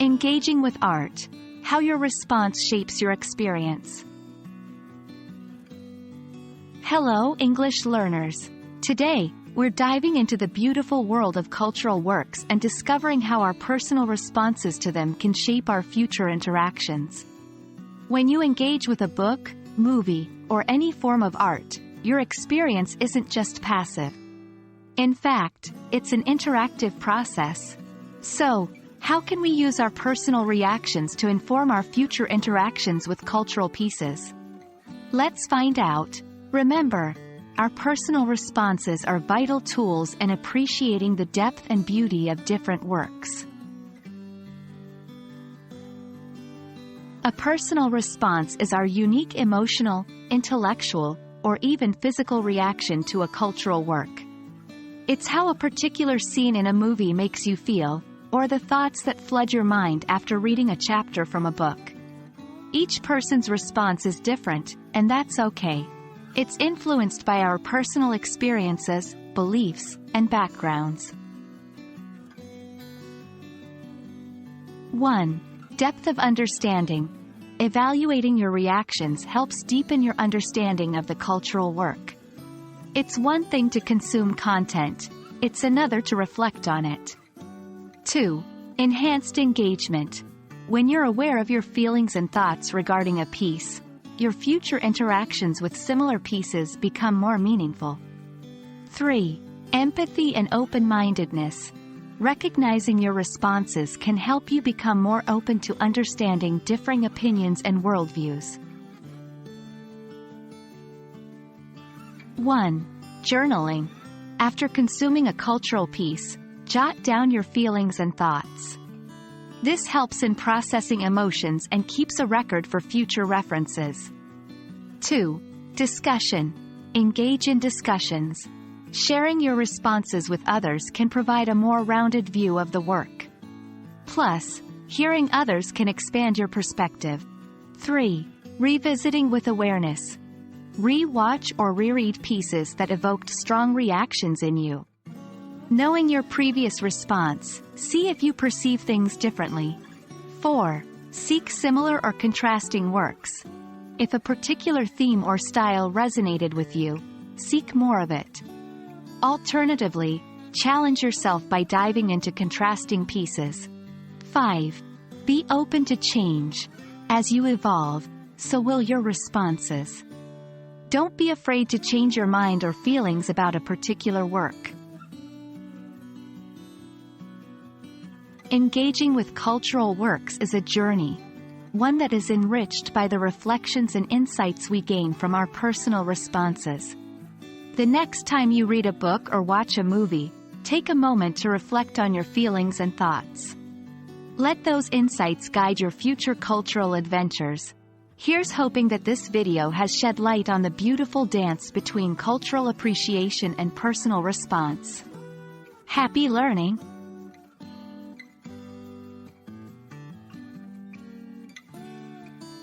Engaging with art. How your response shapes your experience. Hello, English learners. Today, we're diving into the beautiful world of cultural works and discovering how our personal responses to them can shape our future interactions. When you engage with a book, movie, or any form of art, your experience isn't just passive. In fact, it's an interactive process. So, how can we use our personal reactions to inform our future interactions with cultural pieces? Let's find out. Remember, our personal responses are vital tools in appreciating the depth and beauty of different works. A personal response is our unique emotional, intellectual, or even physical reaction to a cultural work. It's how a particular scene in a movie makes you feel, or the thoughts that flood your mind after reading a chapter from a book. Each person's response is different, and that's okay. It's influenced by our personal experiences, beliefs, and backgrounds. 1. Depth of understanding. Evaluating your reactions helps deepen your understanding of the cultural work. It's one thing to consume content, it's another to reflect on it. 2. Enhanced engagement. When you're aware of your feelings and thoughts regarding a piece, your future interactions with similar pieces become more meaningful. 3. Empathy and open-mindedness. Recognizing your responses can help you become more open to understanding differing opinions and worldviews. 1. Journaling. After consuming a cultural piece, jot down your feelings and thoughts. This helps in processing emotions and keeps a record for future references. 2. Discussion. Engage in discussions. Sharing your responses with others can provide a more rounded view of the work. Plus, hearing others can expand your perspective. 3. Revisiting with awareness. Re-watch or reread pieces that evoked strong reactions in you. Knowing your previous response, see if you perceive things differently. 4. Seek similar or contrasting works. If a particular theme or style resonated with you, seek more of it. Alternatively, challenge yourself by diving into contrasting pieces. 5. Be open to change. As you evolve, so will your responses. Don't be afraid to change your mind or feelings about a particular work. Engaging with cultural works is a journey, one that is enriched by the reflections and insights we gain from our personal responses. The next time you read a book or watch a movie, take a moment to reflect on your feelings and thoughts. Let those insights guide your future cultural adventures. Here's hoping that this video has shed light on the beautiful dance between cultural appreciation and personal response. Happy learning!